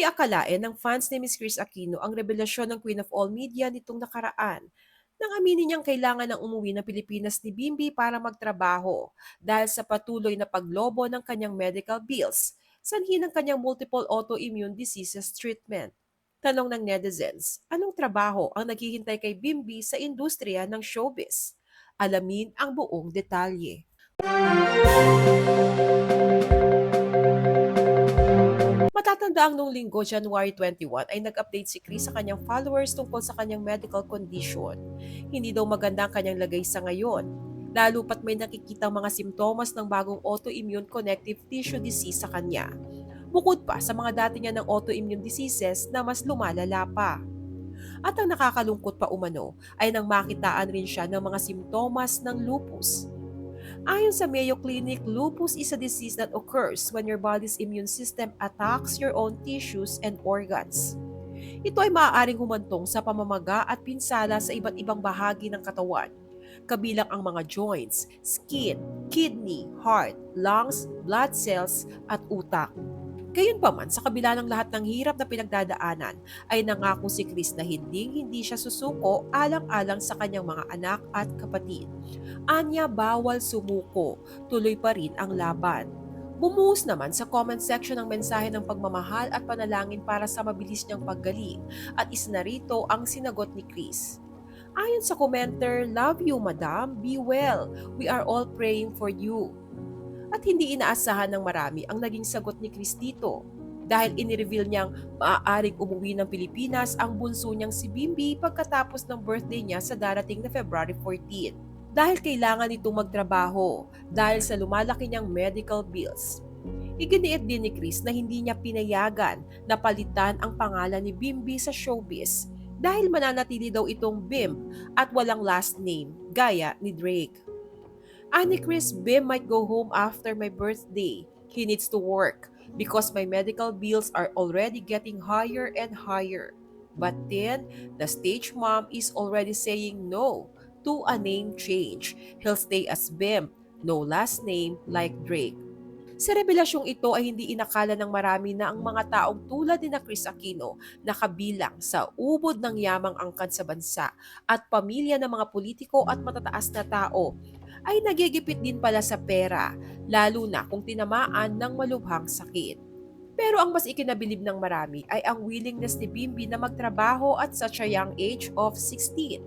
Hindi akalain ng fans ni Miss Chris Aquino ang revelasyon ng Queen of All Media nitong nakaraan nang aminin niyang kailangan ng umuwi ng Pilipinas ni Bimbi para magtrabaho dahil sa patuloy na paglobo ng kanyang medical bills, sanhi ng kanyang multiple autoimmune diseases treatment. Tanong ng netizens, anong trabaho ang naghihintay kay Bimbi sa industriya ng showbiz? Alamin ang buong detalye. Matatanda ang noong linggo, January 21, ay nag-update si Chris sa kanyang followers tungkol sa kanyang medical condition. Hindi daw maganda ang kanyang lagay sa ngayon, lalo pat may nakikitang mga simptomas ng bagong autoimmune connective tissue disease sa kanya. Bukod pa sa mga dati niya ng autoimmune diseases na mas lumalala pa. At ang nakakalungkot pa umano ay nang makitaan rin siya ng mga simptomas ng lupus. Ayon sa Mayo Clinic, lupus is a disease that occurs when your body's immune system attacks your own tissues and organs. Ito ay maaaring humantong sa pamamaga at pinsala sa iba't ibang bahagi ng katawan, kabilang ang mga joints, skin, kidney, heart, lungs, blood cells, at utak. Gayunpaman, sa kabila ng lahat ng hirap na pinagdadaanan, ay nangako si Chris na hindi siya susuko alang-alang sa kanyang mga anak at kapatid. Anya bawal sumuko, tuloy pa rin ang laban. Bumuhos naman sa comment section ng mensahe ng pagmamahal at panalangin para sa mabilis niyang paggaling at isa na rito ang sinagot ni Chris. Ayon sa commenter, "Love you, madam. Be well. We are all praying for you." At hindi inaasahan ng marami ang naging sagot ni Chris dito dahil inireveal niyang maaaring umuwi ng Pilipinas ang bunso niyang si Bimbi pagkatapos ng birthday niya sa darating na February 14. Dahil kailangan nitong magtrabaho dahil sa lumalaki niyang medical bills. Iginiit din ni Chris na hindi niya pinayagan na palitan ang pangalan ni Bimbi sa showbiz dahil mananatili daw itong Bim at walang last name gaya ni Drake. Ani Chris, Bim might go home after my birthday. He needs to work because my medical bills are already getting higher and higher. But then, the stage mom is already saying no to a name change. He'll stay as Bim, no last name like Drake. Sa revelasyong ito ay hindi inakala ng marami na ang mga taong tulad ni na Chris Aquino na kabilang sa ubod ng yamang angkan sa bansa at pamilya ng mga politiko at matataas na tao ay nagigipit din pala sa pera, lalo na kung tinamaan ng malubhang sakit. Pero ang mas ikinabilib ng marami ay ang willingness ni Bimbi na magtrabaho at such a young age of 16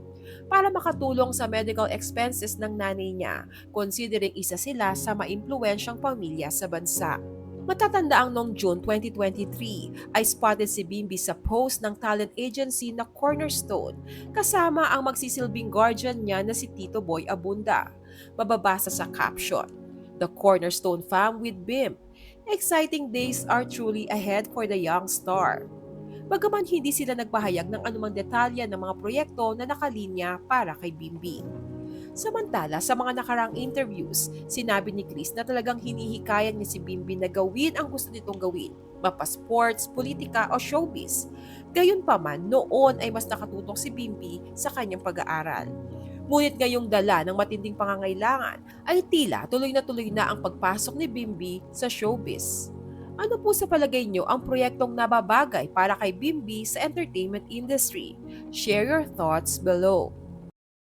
para makatulong sa medical expenses ng nanay niya, considering isa sila sa maimpluwensyang pamilya sa bansa. Matatanda ang noong June 2023 ay spotted si Bimbi sa post ng talent agency na Cornerstone kasama ang magsisilbing guardian niya na si Tito Boy Abunda. Mababasa sa caption, "The Cornerstone fam with Bim. Exciting days are truly ahead for the young star." Bagaman hindi sila nagpahayag ng anumang detalye ng mga proyekto na nakalinya para kay Bimbi. Samantala, sa mga nakarang interviews, sinabi ni Chris na talagang hinihikayan niya si Bimbi na gawin ang gusto nitong gawin, mapa sports, politika o showbiz. Gayunpaman, noon ay mas nakatutok si Bimbi sa kanyang pag-aaral. Ngunit ngayong dala ng matinding pangangailangan ay tila tuloy na ang pagpasok ni Bimbi sa showbiz. Ano po sa palagay nyo ang proyektong nababagay para kay Bimbi sa entertainment industry? Share your thoughts below.